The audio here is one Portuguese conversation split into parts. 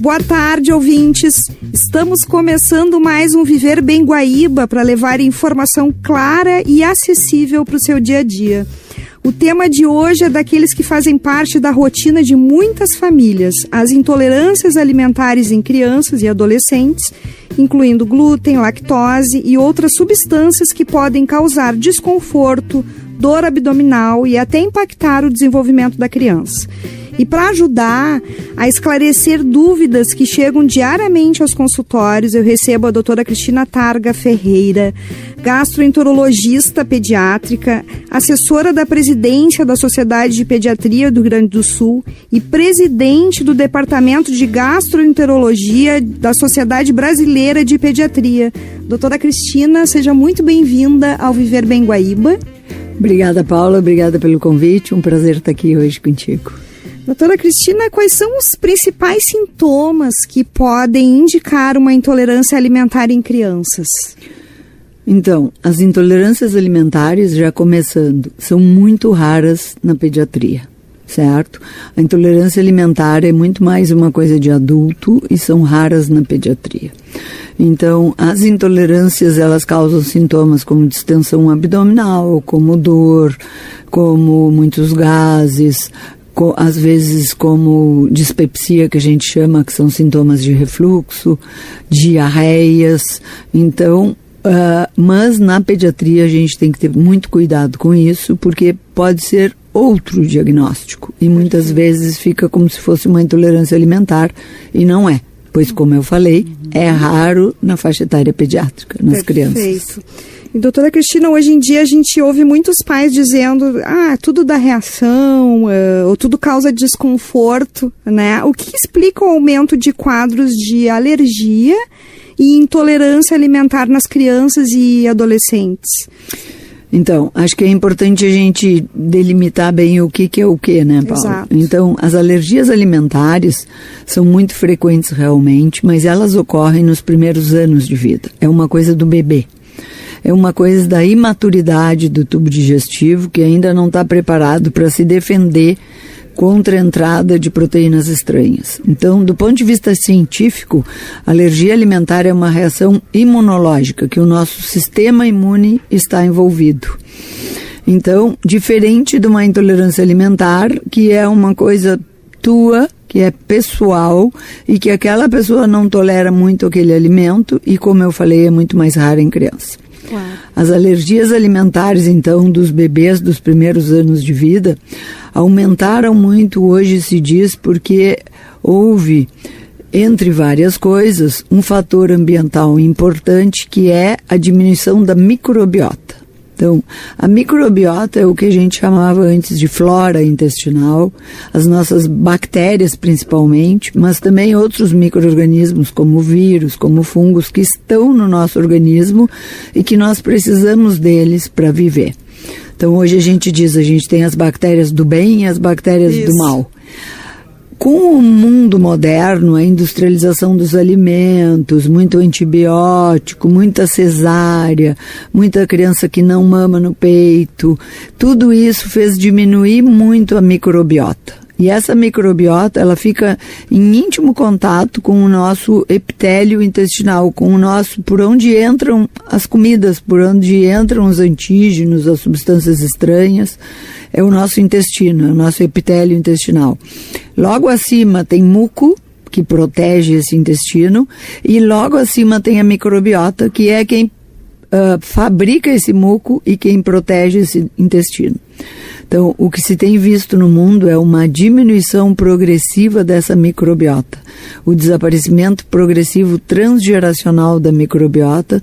Boa tarde, ouvintes. Estamos começando mais um Viver Bem Guaíba para levar informação clara e acessível para o seu dia a dia. O tema de hoje é daqueles que fazem parte da rotina de muitas famílias, as intolerâncias alimentares em crianças e adolescentes, incluindo glúten, lactose e outras substâncias que podem causar desconforto, dor abdominal e até impactar o desenvolvimento da criança. E para ajudar a esclarecer dúvidas que chegam diariamente aos consultórios, eu recebo a doutora Cristina Targa Ferreira, gastroenterologista pediátrica, assessora da presidência da Sociedade de Pediatria do Rio Grande do Sul e presidente do Departamento de Gastroenterologia da Sociedade Brasileira de Pediatria. Doutora Cristina, seja muito bem-vinda ao Viver Bem Guaíba. Obrigada, Paula. Obrigada pelo convite. Um prazer estar aqui hoje contigo. Doutora Cristina, quais são os principais sintomas que podem indicar uma intolerância alimentar em crianças? Então, as intolerâncias alimentares, já começando, são muito raras na pediatria, certo? A intolerância alimentar é muito mais uma coisa de adulto e são raras na pediatria. Então, as intolerâncias, elas causam sintomas como distensão abdominal, como dor, como muitos gases, às vezes como dispepsia, que a gente chama, que são sintomas de refluxo, diarreias. Então, mas na pediatria a gente tem que ter muito cuidado com isso, porque pode ser outro diagnóstico. E muitas vezes fica como se fosse uma intolerância alimentar, e não é. Pois, como eu falei, é raro na faixa etária pediátrica, nas crianças. E, doutora Cristina, hoje em dia a gente ouve muitos pais dizendo, tudo dá reação, ou tudo causa desconforto, né? O que explica o aumento de quadros de alergia e intolerância alimentar nas crianças e adolescentes? Então, acho que é importante a gente delimitar bem o que é o que, né, Paulo? Exato. Então, as alergias alimentares são muito frequentes realmente, mas elas ocorrem nos primeiros anos de vida. É uma coisa do bebê. É uma coisa da imaturidade do tubo digestivo, que ainda não está preparado para se defender contra a entrada de proteínas estranhas. Então, do ponto de vista científico, a alergia alimentar é uma reação imunológica, que o nosso sistema imune está envolvido. Então, diferente de uma intolerância alimentar, que é uma coisa tua, que é pessoal, e que aquela pessoa não tolera muito aquele alimento, e como eu falei, é muito mais rara em criança. Claro. As alergias alimentares, então, dos bebês dos primeiros anos de vida, aumentaram muito, hoje se diz, porque houve, entre várias coisas, um fator ambiental importante, que é a diminuição da microbiota. Então, a microbiota é o que a gente chamava antes de flora intestinal, as nossas bactérias principalmente, mas também outros micro-organismos como vírus, como fungos, que estão no nosso organismo e que nós precisamos deles para viver. Então, hoje a gente diz, a gente tem as bactérias do bem e as bactérias do mal. Com o mundo moderno, a industrialização dos alimentos, muito antibiótico, muita cesárea, muita criança que não mama no peito, tudo isso fez diminuir muito a microbiota. E essa microbiota, ela fica em íntimo contato com o nosso epitélio intestinal, com o nosso, por onde entram as comidas, por onde entram os antígenos, as substâncias estranhas, é o nosso intestino, é o nosso epitélio intestinal. Logo acima tem muco, que protege esse intestino, e logo acima tem a microbiota, que é quem fabrica esse muco e quem protege esse intestino. Então, o que se tem visto no mundo é uma diminuição progressiva dessa microbiota. O desaparecimento progressivo transgeracional da microbiota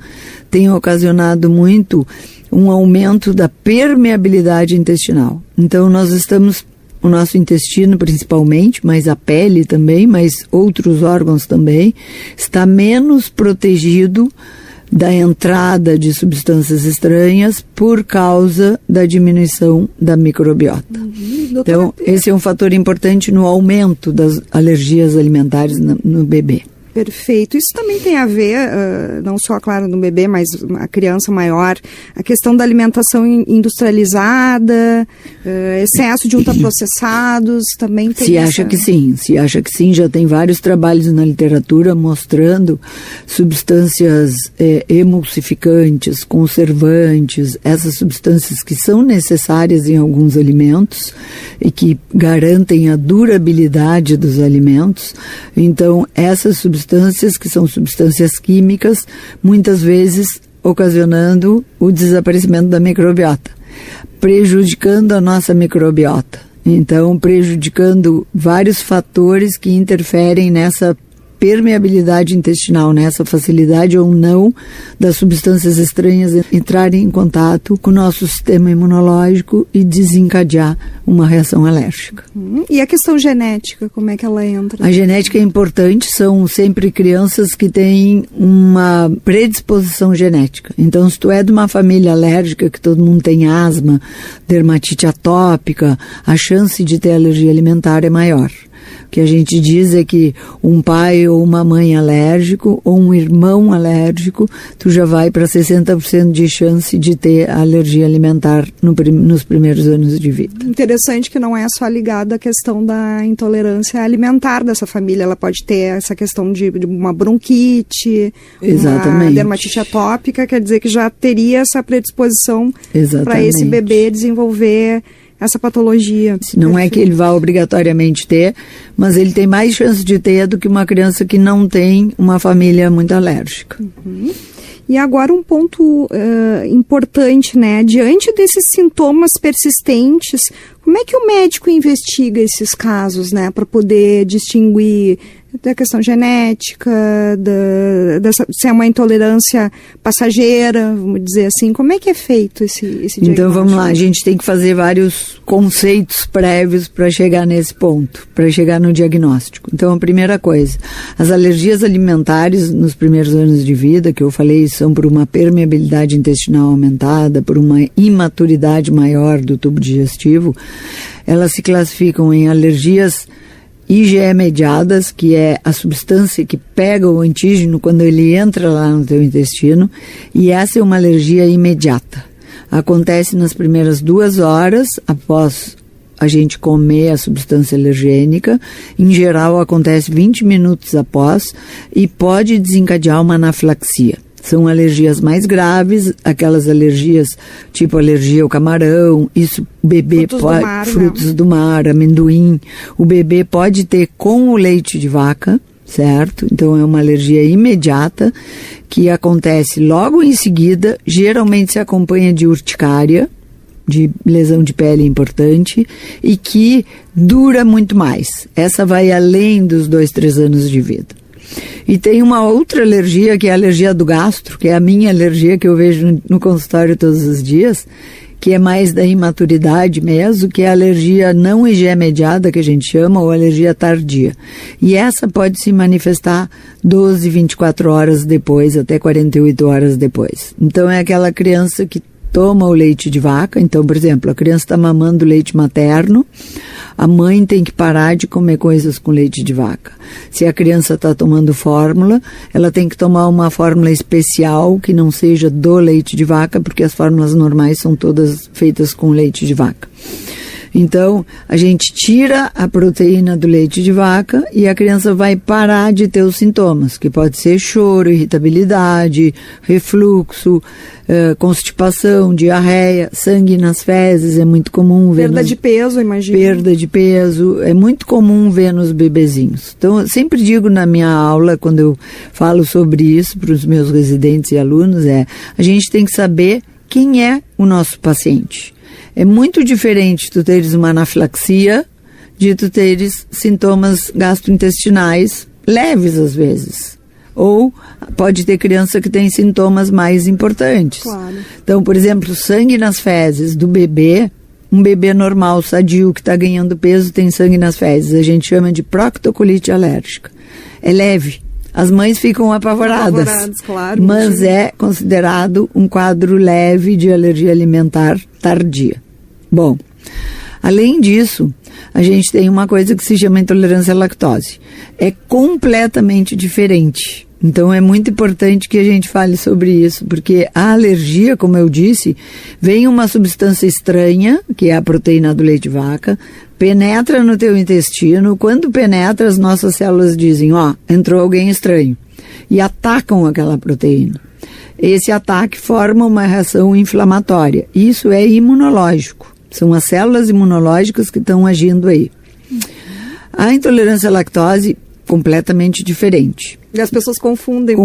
tem ocasionado muito um aumento da permeabilidade intestinal. Então, nós estamos, o nosso intestino principalmente, mas a pele também, mas outros órgãos também, está menos protegido da entrada de substâncias estranhas por causa da diminuição da microbiota. Então, esse é um fator importante no aumento das alergias alimentares no bebê. Perfeito. Isso também tem a ver, não só, claro, no bebê, mas a criança maior, a questão da alimentação industrializada, excesso de ultraprocessados, também tem Se acha que sim, já tem vários trabalhos na literatura mostrando substâncias emulsificantes, conservantes, essas substâncias que são necessárias em alguns alimentos e que garantem a durabilidade dos alimentos. Então, essas substâncias, que são substâncias químicas, muitas vezes ocasionando o desaparecimento da microbiota, prejudicando a nossa microbiota. Então, prejudicando vários fatores que interferem nessa permeabilidade intestinal, nessa facilidade ou não das substâncias estranhas entrarem em contato com o nosso sistema imunológico e desencadear uma reação alérgica. E a questão genética, como é que ela entra? A genética é importante, são sempre crianças que têm uma predisposição genética. Então, se tu é de uma família alérgica, que todo mundo tem asma, dermatite atópica, a chance de ter alergia alimentar é maior. O que a gente diz é que um pai ou uma mãe alérgico ou um irmão alérgico, tu já vai para 60% de chance de ter alergia alimentar nos primeiros anos de vida. Interessante que não é só ligado à questão da intolerância alimentar dessa família, ela pode ter essa questão de uma bronquite, exatamente, uma dermatite atópica, quer dizer que já teria essa predisposição para esse bebê desenvolver essa patologia. Não é que ele vá obrigatoriamente ter, mas ele tem mais chance de ter do que uma criança que não tem uma família muito alérgica. E agora um ponto importante, né? Diante desses sintomas persistentes, como é que o médico investiga esses casos, né? Para poder distinguir da questão genética, se é uma intolerância passageira, vamos dizer assim. Como é que é feito esse diagnóstico? Então vamos lá, a gente tem que fazer vários conceitos prévios para chegar nesse ponto, para chegar no diagnóstico. Então a primeira coisa, as alergias alimentares nos primeiros anos de vida, que eu falei, são por uma permeabilidade intestinal aumentada, por uma imaturidade maior do tubo digestivo, elas se classificam em alergias IgE mediadas, que é a substância que pega o antígeno quando ele entra lá no teu intestino, e essa é uma alergia imediata. Acontece nas primeiras 2 horas após a gente comer a substância alergênica. Em geral, acontece 20 minutos após e pode desencadear uma anafilaxia. São alergias mais graves, aquelas alergias tipo alergia ao camarão, isso o bebê frutos do mar, amendoim, o bebê pode ter com o leite de vaca, certo? Então é uma alergia imediata que acontece logo em seguida, geralmente se acompanha de urticária, de lesão de pele importante e que dura muito mais. Essa vai além dos 2-3 anos de vida. E tem uma outra alergia, que é a alergia do gastro, que é a minha alergia que eu vejo no consultório todos os dias, que é mais da imaturidade mesmo, que é a alergia não IgE mediada, que a gente chama, ou alergia tardia. E essa pode se manifestar 12, 24 horas depois, até 48 horas depois. Então é aquela criança que toma o leite de vaca. Então, por exemplo, a criança está mamando leite materno, a mãe tem que parar de comer coisas com leite de vaca. Se a criança está tomando fórmula, ela tem que tomar uma fórmula especial que não seja do leite de vaca, porque as fórmulas normais são todas feitas com leite de vaca. Então, a gente tira a proteína do leite de vaca e a criança vai parar de ter os sintomas, que pode ser choro, irritabilidade, refluxo, constipação, diarreia, sangue nas fezes, é muito comum ver. Perda de peso, imagina. Perda de peso, é muito comum ver nos bebezinhos. Então, eu sempre digo na minha aula, quando eu falo sobre isso para os meus residentes e alunos, a gente tem que saber quem é o nosso paciente. É muito diferente tu teres uma anafilaxia de tu teres sintomas gastrointestinais leves às vezes. Ou pode ter criança que tem sintomas mais importantes. Claro. Então, por exemplo, sangue nas fezes do bebê, um bebê normal, sadio, que está ganhando peso, tem sangue nas fezes. A gente chama de proctocolite alérgica. É leve. As mães ficam apavoradas, claro, mas é considerado um quadro leve de alergia alimentar tardia. Bom, além disso, a gente tem uma coisa que se chama intolerância à lactose. É completamente diferente. Então é muito importante que a gente fale sobre isso, porque a alergia, como eu disse, vem uma substância estranha, que é a proteína do leite de vaca, penetra no teu intestino. Quando penetra, as nossas células dizem, entrou alguém estranho, e atacam aquela proteína. Esse ataque forma uma reação inflamatória. Isso é imunológico. São as células imunológicas que estão agindo aí. A intolerância à lactose, completamente diferente. E as pessoas confundem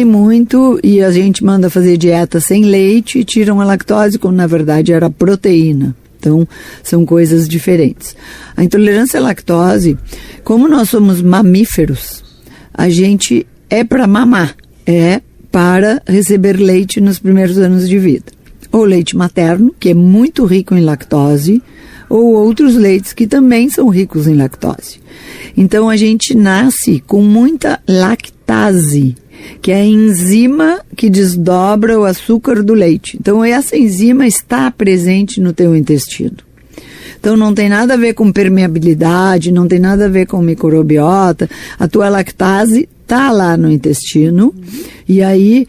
muito, e a gente manda fazer dieta sem leite e tiram a lactose, quando na verdade era proteína. Então, são coisas diferentes. A intolerância à lactose, como nós somos mamíferos, a gente é para mamar, é para receber leite nos primeiros anos de vida. Ou leite materno, que é muito rico em lactose, ou outros leites que também são ricos em lactose. Então, a gente nasce com muita lactase, que é a enzima que desdobra o açúcar do leite. Então, essa enzima está presente no teu intestino. Então, não tem nada a ver com permeabilidade, não tem nada a ver com microbiota. A tua lactase está lá no intestino, e aí,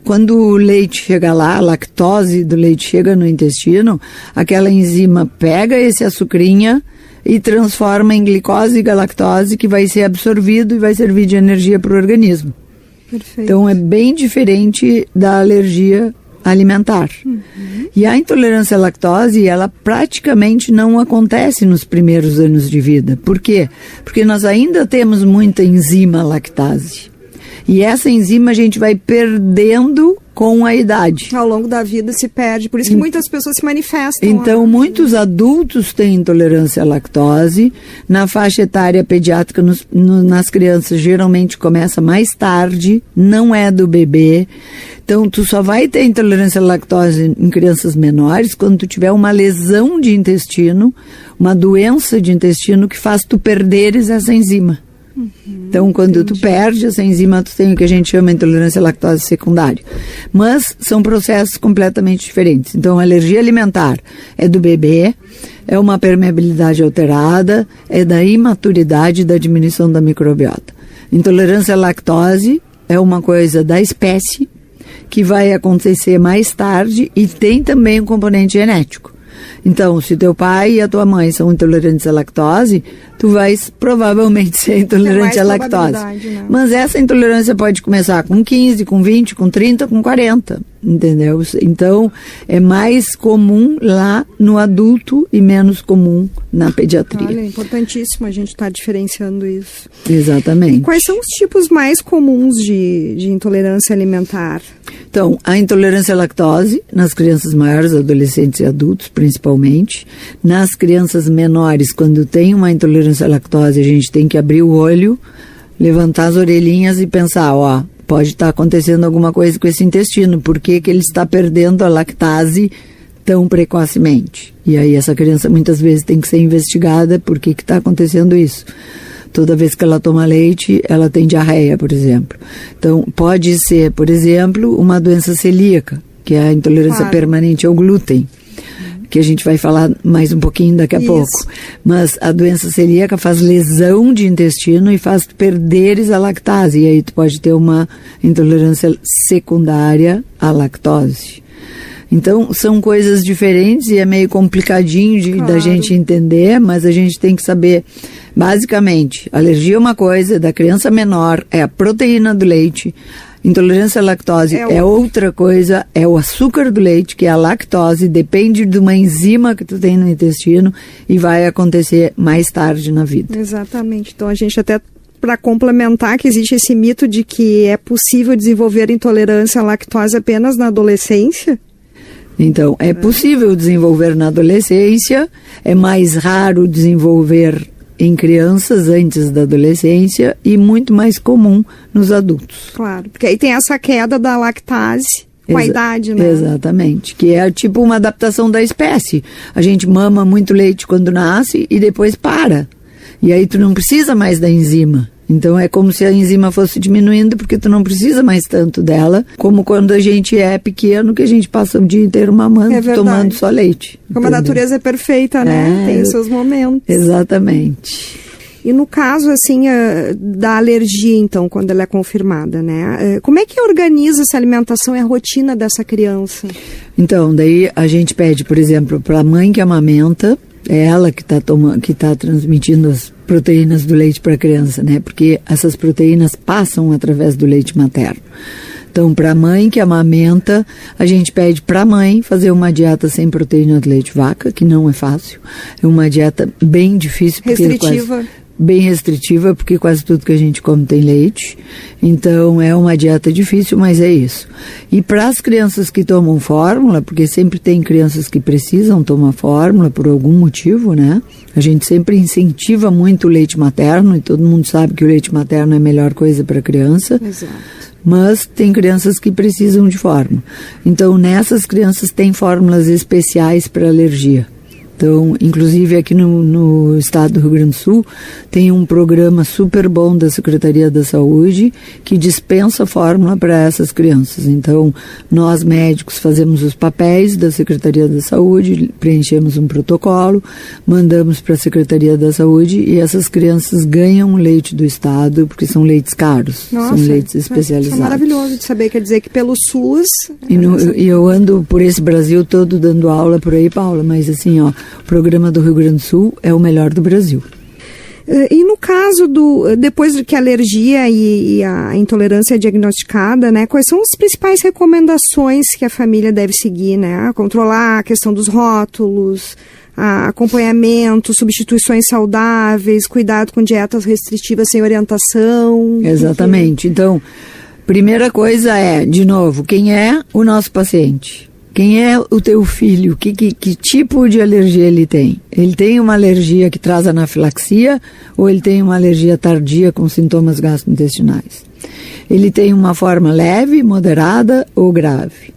quando o leite chega lá, a lactose do leite chega no intestino, aquela enzima pega esse açucrinha e transforma em glicose e galactose, que vai ser absorvido e vai servir de energia para o organismo. Perfeito. Então, é bem diferente da alergia alimentar. E a intolerância à lactose, ela praticamente não acontece nos primeiros anos de vida. Por quê? Porque nós ainda temos muita enzima lactase. E essa enzima a gente vai perdendo com a idade. Ao longo da vida se perde, por isso que muitas pessoas se manifestam. Então, muitos adultos têm intolerância à lactose. Na faixa etária pediátrica, nas crianças, geralmente começa mais tarde, não é do bebê. Então, tu só vai ter intolerância à lactose em crianças menores quando tu tiver uma lesão de intestino, uma doença de intestino que faz tu perderes essa enzima. Então, quando tu perde essa enzima, tu tem o que a gente chama de intolerância à lactose secundária. Mas são processos completamente diferentes. Então, a alergia alimentar é do bebê, é uma permeabilidade alterada, é da imaturidade e da diminuição da microbiota. Intolerância à lactose é uma coisa da espécie, que vai acontecer mais tarde, e tem também um componente genético. Então, se teu pai e a tua mãe são intolerantes à lactose, tu vais provavelmente ser intolerante à lactose. Né? Mas essa intolerância pode começar com 15, com 20, com 30, com 40, entendeu? Então, é mais comum lá no adulto e menos comum na pediatria. Olha, é importantíssimo a gente estar diferenciando isso. Exatamente. E quais são os tipos mais comuns de intolerância alimentar? Então, a intolerância à lactose, nas crianças maiores, adolescentes e adultos, principalmente. Nas crianças menores, quando tem uma intolerância à lactose, a gente tem que abrir o olho, levantar as orelhinhas e pensar, pode estar acontecendo alguma coisa com esse intestino, por que ele está perdendo a lactase tão precocemente? E aí essa criança muitas vezes tem que ser investigada, por que está acontecendo isso. Toda vez que ela toma leite, ela tem diarreia, por exemplo. Então, pode ser, por exemplo, uma doença celíaca, que é a intolerância permanente ao glúten, que a gente vai falar mais um pouquinho daqui a pouco. Mas a doença celíaca faz lesão de intestino e faz perderes a lactase. E aí tu pode ter uma intolerância secundária à lactose. Então, são coisas diferentes e é meio complicadinho da gente entender, mas a gente tem que saber, basicamente, alergia é uma coisa, da criança menor é a proteína do leite, intolerância à lactose é outra coisa, é o açúcar do leite, que é a lactose, depende de uma enzima que tu tem no intestino e vai acontecer mais tarde na vida. Exatamente, então a gente até... Para complementar, que existe esse mito de que é possível desenvolver intolerância à lactose apenas na adolescência? Então, é possível desenvolver na adolescência, é mais raro desenvolver em crianças antes da adolescência e muito mais comum nos adultos. Claro, porque aí tem essa queda da lactase com a idade, né? Exatamente, que é tipo uma adaptação da espécie. A gente mama muito leite quando nasce e depois para. E aí tu não precisa mais da enzima. Então é como se a enzima fosse diminuindo, porque tu não precisa mais tanto dela, como quando a gente é pequeno, que a gente passa o dia inteiro mamando, tomando só leite. Como a natureza é perfeita, né? Tem os seus momentos. Exatamente. E no caso, assim, da alergia, então, quando ela é confirmada, né? Como é que organiza essa alimentação e a rotina dessa criança? Então, daí a gente pede, por exemplo, para a mãe que amamenta, é ela que está transmitindo as proteínas do leite para a criança, né? Porque essas proteínas passam através do leite materno. Então, para a mãe que amamenta, a gente pede para a mãe fazer uma dieta sem proteína de leite de vaca, que não é fácil. É uma dieta bem difícil. Restritiva. Bem restritiva, porque quase tudo que a gente come tem leite. Então, é uma dieta difícil, mas é isso. E para as crianças que tomam fórmula, porque sempre tem crianças que precisam tomar fórmula por algum motivo, né? A gente sempre incentiva muito o leite materno, e todo mundo sabe que o leite materno é a melhor coisa para a criança. Exato. Mas tem crianças que precisam de fórmula. Então, nessas crianças tem fórmulas especiais para alergia. Então, inclusive aqui no estado do Rio Grande do Sul, tem um programa super bom da Secretaria da Saúde que dispensa fórmula para essas crianças. Então, nós médicos fazemos os papéis da Secretaria da Saúde, preenchemos um protocolo, mandamos para a Secretaria da Saúde e essas crianças ganham leite do estado, porque são leites caros, são leites especializados. Isso é maravilhoso de saber, quer dizer que pelo SUS... E eu ando por esse Brasil todo dando aula por aí, Paula, mas assim, ó, o programa do Rio Grande do Sul é o melhor do Brasil. E no caso depois de que a alergia e a intolerância é diagnosticada, né, quais são as principais recomendações que a família deve seguir, né? Controlar a questão dos rótulos, acompanhamento, substituições saudáveis, cuidado com dietas restritivas sem orientação. Exatamente. Então, primeira coisa é, de novo, quem é o nosso paciente? Quem é o teu filho? Que tipo de alergia ele tem? Ele tem uma alergia que traz anafilaxia ou ele tem uma alergia tardia com sintomas gastrointestinais? Ele tem uma forma leve, moderada ou grave?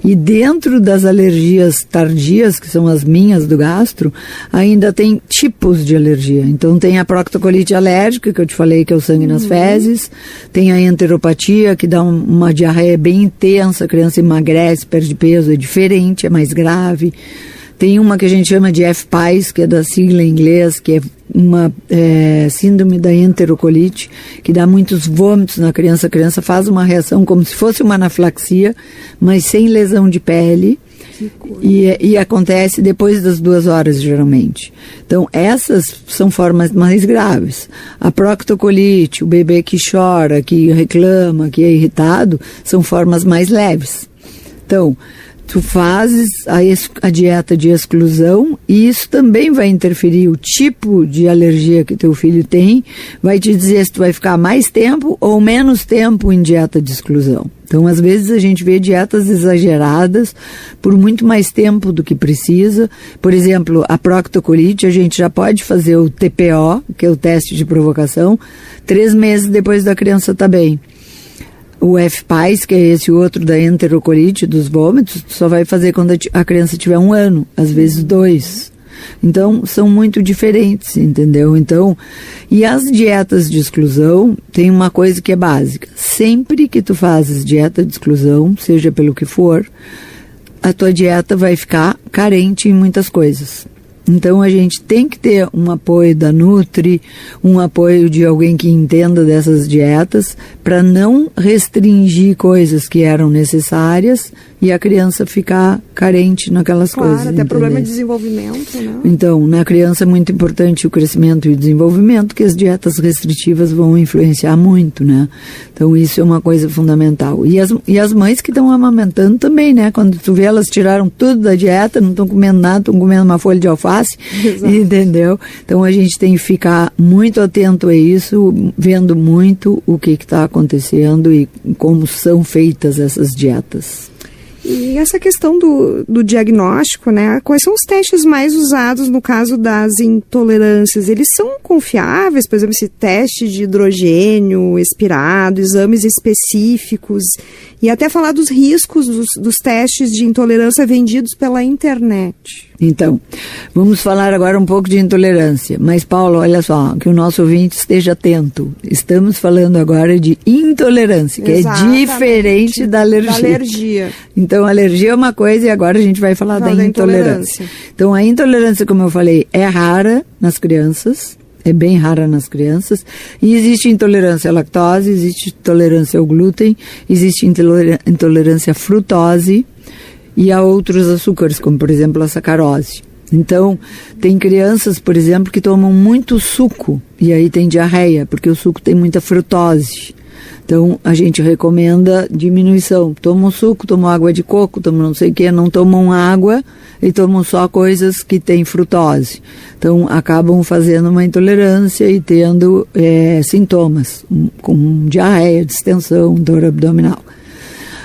E dentro das alergias tardias, que são as minhas do gastro, ainda tem tipos de alergia. Então tem a proctocolite alérgica, que eu te falei que é o sangue nas fezes, tem a enteropatia, que dá uma diarreia bem intensa, a criança emagrece, perde peso, é diferente, é mais grave. Tem uma que a gente chama de FPAS, que é da sigla em inglês, que é uma síndrome da enterocolite, que dá muitos vômitos na criança. A criança faz uma reação como se fosse uma anafilaxia, mas sem lesão de pele. E acontece depois das 2 horas, geralmente. Então, essas são formas mais graves. A proctocolite, o bebê que chora, que reclama, que é irritado, são formas mais leves. Então, tu fazes a dieta de exclusão e isso também vai interferir o tipo de alergia que teu filho tem, vai te dizer se tu vai ficar mais tempo ou menos tempo em dieta de exclusão. Então, às vezes a gente vê dietas exageradas por muito mais tempo do que precisa. Por exemplo, a proctocolite, a gente já pode fazer o TPO, que é o teste de provocação, 3 meses depois da criança estar bem. O FPAS, que é esse outro da enterocolite, dos vômitos, só vai fazer quando a criança tiver 1 ano, às vezes 2. Então, são muito diferentes, entendeu? Então, e as dietas de exclusão, tem uma coisa que é básica. Sempre que tu fazes dieta de exclusão, seja pelo que for, a tua dieta vai ficar carente em muitas coisas. Então, a gente tem que ter um apoio da Nutri, um apoio de alguém que entenda dessas dietas, para não restringir coisas que eram necessárias e a criança ficar carente naquelas coisas. Claro, até problema de desenvolvimento, né? Então, na criança é muito importante o crescimento e o desenvolvimento, que as dietas restritivas vão influenciar muito, né? Então, isso é uma coisa fundamental. E as mães que estão amamentando também, né? Quando tu vê, elas tiraram tudo da dieta, não estão comendo nada, estão comendo uma folha de alface, entendeu? Então, a gente tem que ficar muito atento a isso, vendo muito o que está acontecendo e como são feitas essas dietas. E essa questão do diagnóstico, né? Quais são os testes mais usados no caso das intolerâncias? Eles são confiáveis? Por exemplo, esse teste de hidrogênio expirado, exames específicos, e até falar dos riscos dos testes de intolerância vendidos pela internet. Então, vamos falar agora um pouco de intolerância. Mas, Paulo, olha só, que o nosso ouvinte esteja atento. Estamos falando agora de intolerância, que Exatamente. É diferente da alergia. Então, alergia é uma coisa e agora a gente vai falar da intolerância. Então, a intolerância, como eu falei, é rara nas crianças. É bem rara nas crianças. E existe intolerância à lactose, existe intolerância ao glúten, existe intolerância à frutose e a outros açúcares, como por exemplo a sacarose. Então, tem crianças, por exemplo, que tomam muito suco e aí tem diarreia, porque o suco tem muita frutose. Então, a gente recomenda diminuição. Tomam suco, tomam água de coco, tomam não sei o que, não tomam água e tomam só coisas que têm frutose. Então, acabam fazendo uma intolerância e tendo sintomas, como diarreia, distensão, dor abdominal.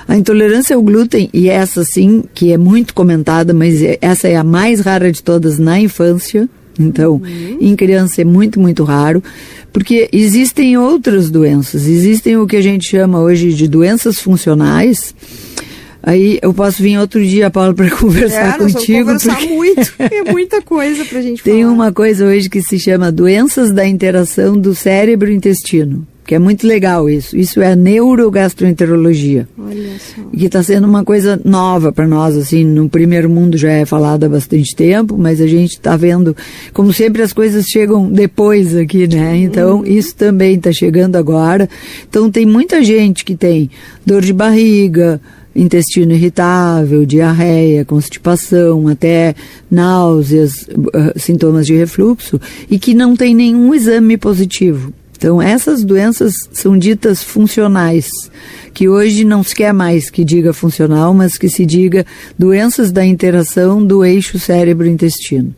A intolerância ao glúten, e essa sim, que é muito comentada, mas essa é a mais rara de todas na infância. Então, em criança é muito, muito raro, porque existem outras doenças. Existem o que a gente chama hoje de doenças funcionais. Aí eu posso vir outro dia, Paulo, para conversar contigo. Nós vamos conversar muito, é muita coisa pra gente falar. Tem uma coisa hoje que se chama doenças da interação do cérebro e intestino. Que é muito legal isso. Isso é a neurogastroenterologia. Olha só. Que está sendo uma coisa nova para nós, assim, no primeiro mundo já é falado há bastante tempo, mas a gente está vendo, como sempre as coisas chegam depois aqui, né? Então, isso também está chegando agora. Então, tem muita gente que tem dor de barriga, intestino irritável, diarreia, constipação, até náuseas, sintomas de refluxo, e que não tem nenhum exame positivo. Então, essas doenças são ditas funcionais, que hoje não se quer mais que diga funcional, mas que se diga doenças da interação do eixo cérebro-intestino.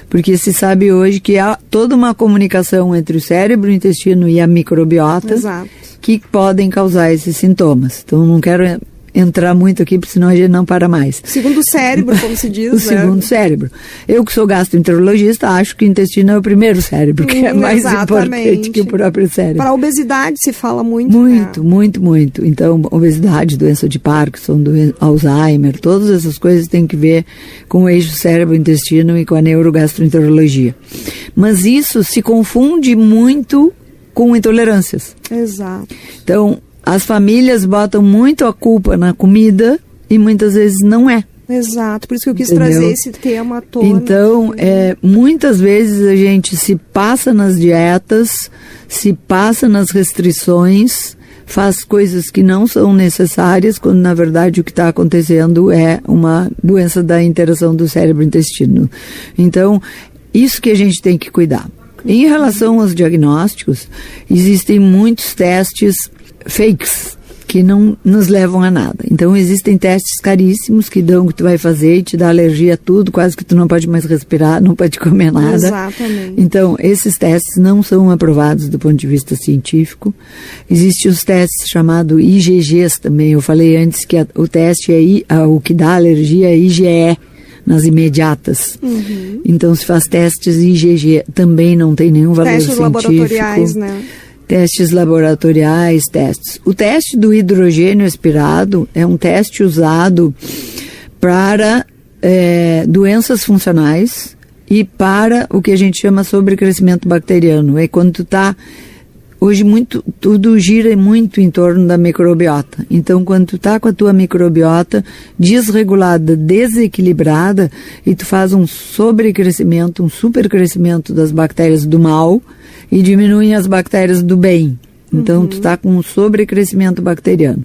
Porque se sabe hoje que há toda uma comunicação entre o cérebro, o intestino e a microbiota. Exato. Que podem causar esses sintomas. Então, não quero entrar muito aqui, porque senão a gente não para mais. Segundo cérebro, como se diz, o segundo cérebro. Eu que sou gastroenterologista, acho que o intestino é o primeiro cérebro, que é mais importante que o próprio cérebro. Para a obesidade se fala muito. Muito, né? muito. Então, obesidade, doença de Parkinson, Alzheimer, todas essas coisas têm que ver com o eixo cérebro-intestino e com a neurogastroenterologia. Mas isso se confunde muito com intolerâncias. Exato. Então, as famílias botam muito a culpa na comida e muitas vezes não é. Exato, por isso que eu quis trazer esse tema à tona. Então, muitas vezes a gente se passa nas dietas, se passa nas restrições, faz coisas que não são necessárias, quando na verdade o que está acontecendo é uma doença da interação do cérebro-intestino. Então, isso que a gente tem que cuidar. Em relação aos diagnósticos, existem muitos testes fakes que não nos levam a nada. Então, existem testes caríssimos que dão o que tu vai fazer e te dá alergia a tudo, quase que tu não pode mais respirar, não pode comer nada. Exatamente. Então, esses testes não são aprovados do ponto de vista científico. Existem os testes chamados IgGs também. Eu falei antes que o teste o que dá alergia é IgE, nas imediatas. Então, se faz testes IgG, também não tem nenhum valor testes científico. Laboratoriais, né? Testes laboratoriais, testes. O teste do hidrogênio expirado é um teste usado para doenças funcionais e para o que a gente chama sobrecrescimento bacteriano. É quando tu tá... Hoje tudo gira muito em torno da microbiota. Então, quando tu tá com a tua microbiota desregulada, desequilibrada, e tu faz um sobrecrescimento, um supercrescimento das bactérias do mal e diminuem as bactérias do bem. Então, tu tá com um sobrecrescimento bacteriano.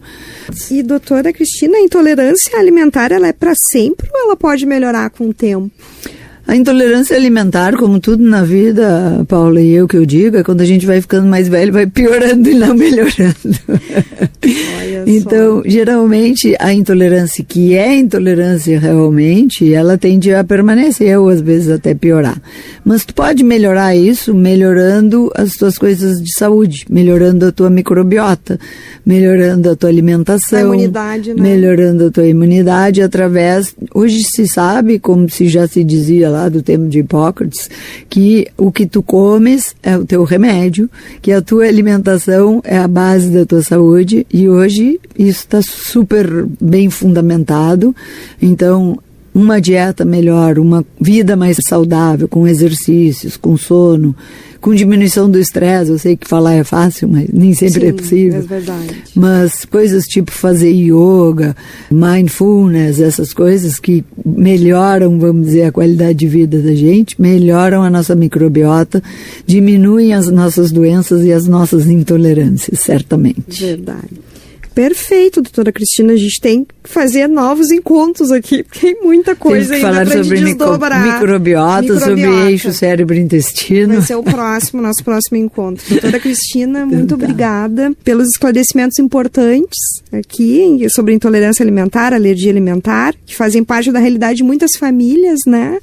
E, doutora Cristina, a intolerância alimentar, ela é para sempre ou ela pode melhorar com o tempo? A intolerância alimentar, como tudo na vida, Paula, e eu que eu digo, é quando a gente vai ficando mais velho, vai piorando e não melhorando. Então, geralmente, a intolerância, que é intolerância realmente, ela tende a permanecer ou às vezes até piorar. Mas tu pode melhorar isso melhorando as tuas coisas de saúde, melhorando a tua microbiota, melhorando a tua alimentação, a imunidade, né? Melhorando a tua imunidade através... Hoje se sabe, como se já se dizia lá do tempo de Hipócrates, que o que tu comes é o teu remédio, que a tua alimentação é a base da tua saúde, e hoje isso está super bem fundamentado. Então, uma dieta melhor, uma vida mais saudável, com exercícios, com sono, com diminuição do estresse. Eu sei que falar é fácil, mas nem sempre é possível. É verdade. Mas coisas tipo fazer yoga, mindfulness, essas coisas que melhoram, vamos dizer, a qualidade de vida da gente, melhoram a nossa microbiota, diminuem as nossas doenças e as nossas intolerâncias, certamente. Verdade. Perfeito, doutora Cristina. A gente tem que fazer novos encontros aqui, porque tem muita coisa ainda falar pra sobre desdobrar. Microbiota, sobre eixo cérebro-intestino. Vai ser o nosso próximo encontro. Doutora Cristina, muito obrigada pelos esclarecimentos importantes aqui sobre intolerância alimentar, alergia alimentar, que fazem parte da realidade de muitas famílias, né?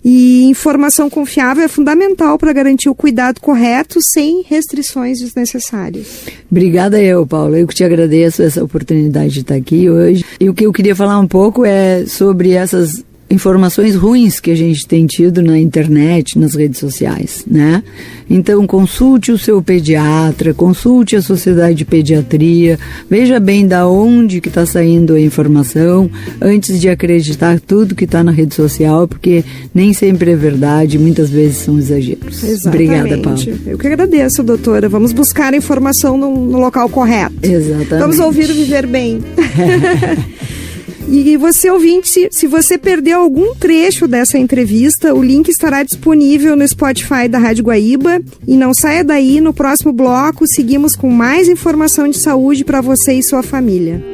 E informação confiável é fundamental para garantir o cuidado correto sem restrições desnecessárias. Obrigada Paula. Eu que te agradeço essa oportunidade de estar aqui hoje. E o que eu queria falar um pouco é sobre essas informações ruins que a gente tem tido na internet, nas redes sociais, né? Então, consulte o seu pediatra, consulte a Sociedade de Pediatria, veja bem da onde que está saindo a informação, antes de acreditar tudo que está na rede social, porque nem sempre é verdade, muitas vezes são exageros. Exatamente. Obrigada, Paula. Eu que agradeço, doutora. Vamos buscar a informação no local correto. Exatamente. Vamos ouvir o Viver Bem. E você, ouvinte, se você perdeu algum trecho dessa entrevista, o link estará disponível no Spotify da Rádio Guaíba. E não saia daí, no próximo bloco seguimos com mais informação de saúde para você e sua família.